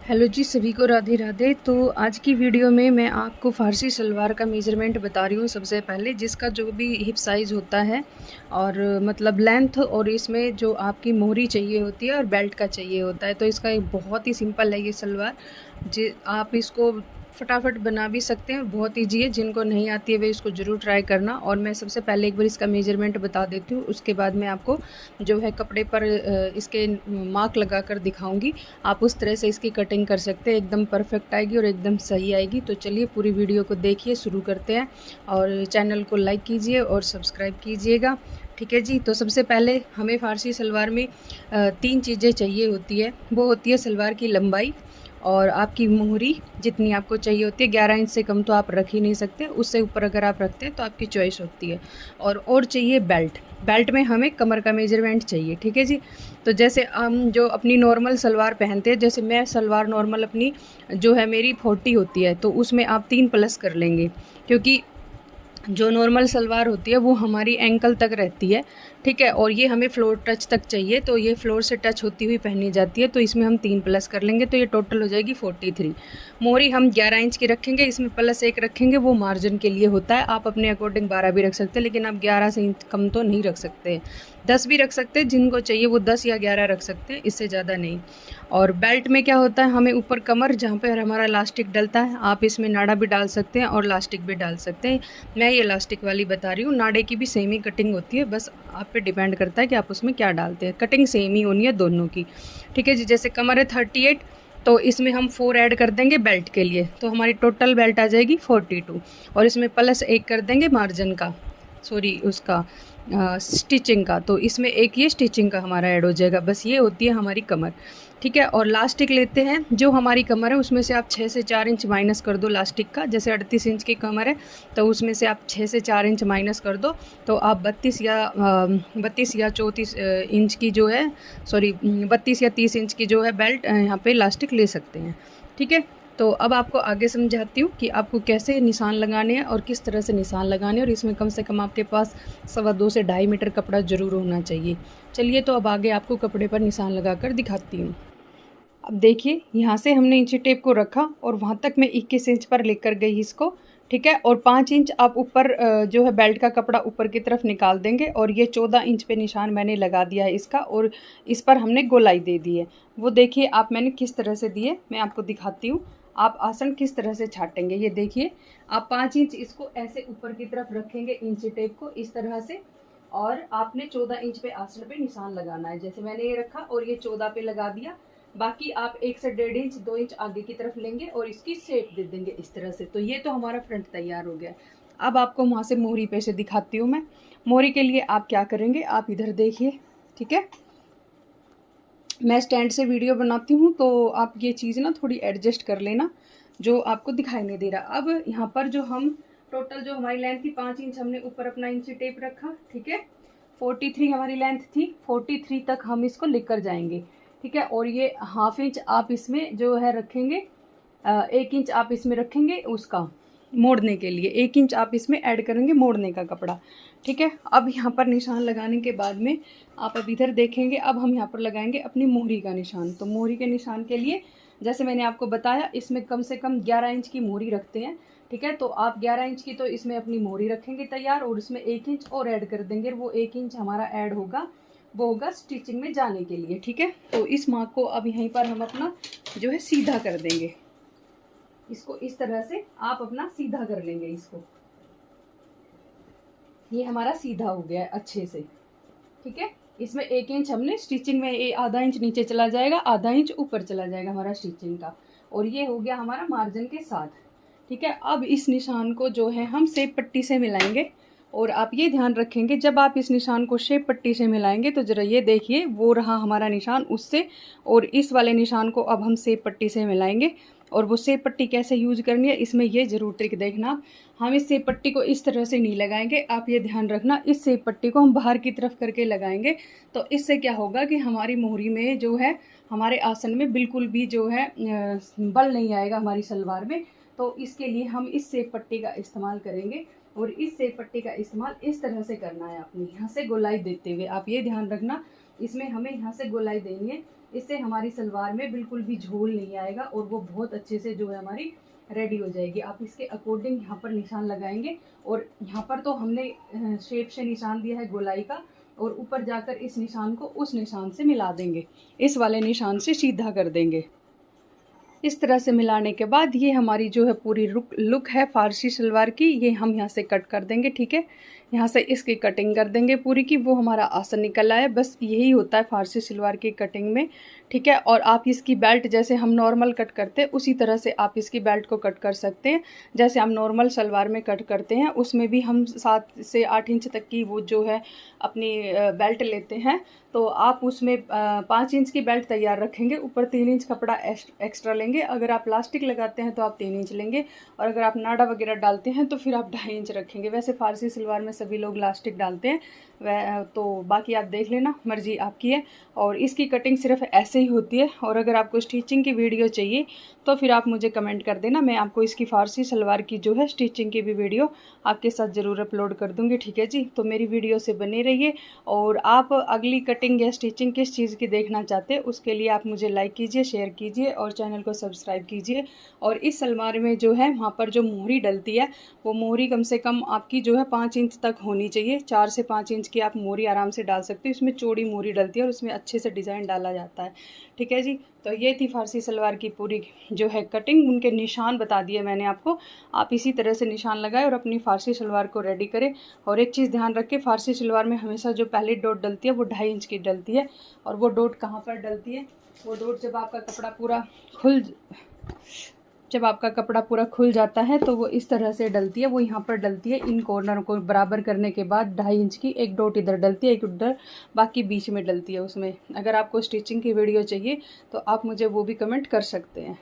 Hello जी, सभी को राधे राधे। तो आज की वीडियो में मैं आपको फ़ारसी सलवार का मेज़रमेंट बता रही हूँ। सबसे पहले जिसका जो भी हिप साइज़ होता है और मतलब लेंथ, और इसमें जो आपकी मोहरी चाहिए होती है और बेल्ट का चाहिए होता है। तो इसका एक बहुत ही सिंपल है ये सलवार, जी आप इसको फटाफट बना भी सकते हैं, बहुत ईजी है। जिनको नहीं आती है वे इसको ज़रूर ट्राई करना। और मैं सबसे पहले एक बार इसका मेज़रमेंट बता देती हूँ, उसके बाद मैं आपको जो है कपड़े पर इसके मार्क लगा कर दिखाऊँगी। आप उस तरह से इसकी कटिंग कर सकते हैं, एकदम परफेक्ट आएगी और एकदम सही आएगी। तो चलिए पूरी वीडियो को देखिए, शुरू करते हैं। और चैनल को लाइक कीजिए और सब्सक्राइब कीजिएगा, ठीक है जी। तो सबसे पहले हमें फ़ारसी सलवार में 3 चीज़ें चाहिए होती है। वो होती है सलवार की लंबाई और आपकी मोहरी जितनी आपको चाहिए होती है। 11 इंच से कम तो आप रख ही नहीं सकते, उससे ऊपर अगर आप रखते हैं तो आपकी चॉइस होती है। और चाहिए बेल्ट। बेल्ट में हमें कमर का मेजरमेंट चाहिए, ठीक है जी। तो जैसे हम जो अपनी नॉर्मल सलवार पहनते हैं, जैसे मैं सलवार नॉर्मल अपनी जो है मेरी 40 होती है, तो उसमें आप 3 प्लस कर लेंगे, क्योंकि जो नॉर्मल सलवार होती है वो हमारी एंकल तक रहती है, ठीक है। और ये हमें फ्लोर टच तक चाहिए, तो ये फ्लोर से टच होती हुई पहनी जाती है। तो इसमें हम 3 प्लस कर लेंगे, तो ये टोटल हो जाएगी 43। मोहरी हम 11 इंच की रखेंगे, इसमें प्लस 1 रखेंगे, वो मार्जिन के लिए होता है। आप अपने अकॉर्डिंग 12 भी रख सकते हैं, लेकिन आप 11 से इंच कम तो नहीं रख सकते। 10 भी रख सकते हैं, जिनको चाहिए वो 10 या 11 रख सकते हैं, इससे ज़्यादा नहीं। और बेल्ट में क्या होता है, हमें ऊपर कमर जहाँ पे हमारा लास्टिक डलता है, आप इसमें नाड़ा भी डाल सकते हैं और लास्टिक भी डाल सकते हैं। मैं ये लास्टिक वाली बता रही हूँ, नाड़े की भी सेम ही कटिंग होती है, बस आप पे डिपेंड करता है कि आप उसमें क्या डालते हैं। कटिंग सेम ही होनी है दोनों की, ठीक है जी। जैसे कमर है 38, तो इसमें हम 4 ऐड कर देंगे बेल्ट के लिए, तो हमारी टोटल बेल्ट आ जाएगी 42। और इसमें प्लस 1 कर देंगे मार्जिन का, सॉरी उसका स्टिचिंग का, तो इसमें एक ये स्टिचिंग का हमारा ऐड हो जाएगा। बस ये होती है हमारी कमर, ठीक है। और लास्टिक लेते हैं, जो हमारी कमर है उसमें से आप 6 से 4 इंच माइनस कर दो लास्टिक का। जैसे 38 इंच की कमर है, तो उसमें से आप 6 से 4 इंच माइनस कर दो, तो आप 32 या 34 इंच की जो है, सॉरी 32 या 30 इंच की जो है बेल्ट यहाँ पे लास्टिक ले सकते हैं, ठीक है। तो अब आपको आगे समझाती हूँ कि आपको कैसे निशान लगाने हैं और किस तरह से निशान लगाने हैं। और इसमें कम से कम आपके पास 2.25 से 2.5 मीटर कपड़ा ज़रूर होना चाहिए। चलिए, तो अब आगे आपको कपड़े पर निशान लगाकर दिखाती हूँ। अब देखिए, यहाँ से हमने इंची टेप को रखा और वहाँ तक मैं 21 इंच पर लेकर गई इसको, ठीक है। और 5 इंच आप ऊपर जो है बेल्ट का कपड़ा ऊपर की तरफ निकाल देंगे, और ये 14 इंच पे निशान मैंने लगा दिया है इसका, और इस पर हमने गोलाई दे दी है। वो देखिए आप मैंने किस तरह से दिए, मैं आपको दिखाती हूँ। आप आसन किस तरह से छाटेंगे, ये देखिए। आप 5 इंच इसको ऐसे ऊपर की तरफ रखेंगे इंची टेप को इस तरह से, और आपने 14 इंच पे आसन पे निशान लगाना है। जैसे मैंने ये रखा और ये 14 पे लगा दिया। बाकी आप 1 से 1.5 इंच 2 इंच आगे की तरफ लेंगे और इसकी शेप दे देंगे इस तरह से। तो ये तो हमारा फ्रंट तैयार हो गया। अब आपको वहाँ से मोहरी पे से दिखाती हूँ मैं। मोहरी के लिए आप क्या करेंगे, आप इधर देखिए, ठीक है। मैं स्टैंड से वीडियो बनाती हूँ, तो आप ये चीज़ ना थोड़ी एडजस्ट कर लेना, जो आपको दिखाई नहीं दे रहा। अब यहाँ पर जो हम टोटल जो हमारी लेंथ थी 5 इंच, हमने ऊपर अपना इंची टेप रखा, ठीक है। 43 हमारी लेंथ थी, 43 तक हम इसको लेकर जाएंगे, ठीक है। और ये हाफ इंच आप इसमें जो है रखेंगे, 1 इंच आप इसमें रखेंगे उसका मोड़ने के लिए, 1 इंच आप इसमें ऐड करेंगे मोड़ने का कपड़ा, ठीक है। अब यहाँ पर निशान लगाने के बाद में आप अब इधर देखेंगे, अब हम यहाँ पर लगाएंगे अपनी मोहरी का निशान। तो मोहरी के निशान के लिए जैसे मैंने आपको बताया, इसमें कम से कम 11 इंच की मोहरी रखते हैं, ठीक है। तो आप 11 इंच की तो इसमें अपनी मोहरी रखेंगे तैयार, और इसमें 1 इंच और ऐड कर देंगे। वो 1 इंच हमारा ऐड होगा, वो होगा स्टिचिंग में जाने के लिए, ठीक है। तो इस मार्क को अब यहीं पर हम अपना जो है सीधा कर देंगे, इसको इस तरह से आप अपना सीधा कर लेंगे इसको। ये हमारा सीधा हो गया है अच्छे से, ठीक है। इसमें 1 इंच हमने स्टिचिंग में, ये आधा इंच नीचे चला जाएगा, आधा इंच ऊपर चला जाएगा हमारा स्टिचिंग का, और ये हो गया हमारा मार्जिन के साथ, ठीक है। अब इस निशान को जो है हम शेप पट्टी से मिलाएंगे। और आप ये ध्यान रखेंगे, जब आप इस निशान को शेप पट्टी से मिलाएंगे, तो जरा ये देखिए, वो रहा हमारा निशान उससे, और इस वाले निशान को अब हम शेप पट्टी से मिलाएंगे। और वो शेप पट्टी कैसे यूज करनी है, इसमें ये जरूर ट्रिक देखना। हम इस शेप पट्टी को इस तरह से नहीं लगाएंगे, आप ये ध्यान रखना, इस शेप पट्टी को हम बाहर की तरफ करके लगाएंगे। तो इससे क्या होगा कि हमारी मोहरी में जो है, हमारे आसन में बिल्कुल भी जो है बल नहीं आएगा हमारी सलवार में। तो इसके लिए हम इस शेप पट्टी का इस्तेमाल करेंगे, और इस शेप पट्टी का इस्तेमाल इस तरह से करना है अपनी, यहाँ से गोलाई देते हुए। आप ये ध्यान रखना, इसमें हमें यहाँ से गोलाई देनी है, इससे हमारी सलवार में बिल्कुल भी झोल नहीं आएगा और वो बहुत अच्छे से जो है हमारी रेडी हो जाएगी। आप इसके अकॉर्डिंग यहाँ पर निशान लगाएंगे और यहाँ पर तो हमने शेप से निशान दिया है गोलाई का, और ऊपर जाकर इस निशान को उस निशान से मिला देंगे, इस वाले निशान से सीधा कर देंगे। इस तरह से मिलाने के बाद ये हमारी जो है पूरी लुक है फारसी सलवार की, ये हम यहाँ से कट कर देंगे। ठीक है, यहाँ से इसकी कटिंग कर देंगे पूरी की, वो हमारा आसन निकल आए। बस यही होता है फारसी सलवार की कटिंग में। ठीक है, और आप इसकी बेल्ट जैसे हम नॉर्मल कट करते हैं उसी तरह से आप इसकी बेल्ट को कट कर सकते हैं। जैसे हम नॉर्मल सलवार में कट करते हैं उसमें भी हम 7 से 8 इंच तक की वो जो है अपनी बेल्ट लेते हैं, तो आप उसमें 5 इंच की बेल्ट तैयार रखेंगे, ऊपर 3 इंच कपड़ा एक्स्ट्रा लेंगे। अगर आप प्लास्टिक लगाते हैं तो आप 3 इंच लेंगे, और अगर आप नाडा वगैरह डालते हैं तो फिर आप 2.5 इंच रखेंगे। वैसे फारसी सलवार में सभी लोग इलास्टिक डालते हैं, वह तो बाकी आप देख लेना, मर्जी आपकी है। और इसकी कटिंग सिर्फ ऐसे ही होती है। और अगर आपको स्टिचिंग की वीडियो चाहिए तो फिर आप मुझे कमेंट कर देना, मैं आपको इसकी फारसी सलवार की जो है स्टिचिंग की भी वीडियो आपके साथ ज़रूर अपलोड कर दूँगी। ठीक है जी, तो मेरी वीडियो से बने रहिए। और आप अगली कटिंग या स्टिचिंग किस चीज़ की देखना चाहते हैं उसके लिए आप मुझे लाइक कीजिए, शेयर कीजिए और चैनल को सब्सक्राइब कीजिए। और इस सलवार में जो है वहाँ पर जो मोहरी डलती है वो मोहरी कम से कम आपकी जो है 5 इंच तक होनी चाहिए। 4 से 5 इंच की आप मोहरी आराम से डाल सकते हो, इसमें चौड़ी मोहरी डलती है और उसमें अच्छे से डिज़ाइन डाला जाता है। ठीक है जी, तो ये थी फारसी सलवार की पूरी जो है कटिंग। उनके निशान बता दिए मैंने आपको, आप इसी तरह से निशान लगाएं और अपनी फारसी सलवार को रेडी करें। और एक चीज़ ध्यान रखें, फारसी सलवार में हमेशा जो पहली डॉट डलती है वो 2.5 इंच की डलती है। और वो डॉट कहाँ पर डलती है, वो डॉट जब आपका कपड़ा पूरा खुल जाता है तो वो इस तरह से डलती है, वो यहाँ पर डलती है। इन कॉर्नर को बराबर करने के बाद 2.5 इंच की एक डॉट इधर डलती है, एक उधर, बाकी बीच में डलती है उसमें। अगर आपको स्टिचिंग की वीडियो चाहिए तो आप मुझे वो भी कमेंट कर सकते हैं।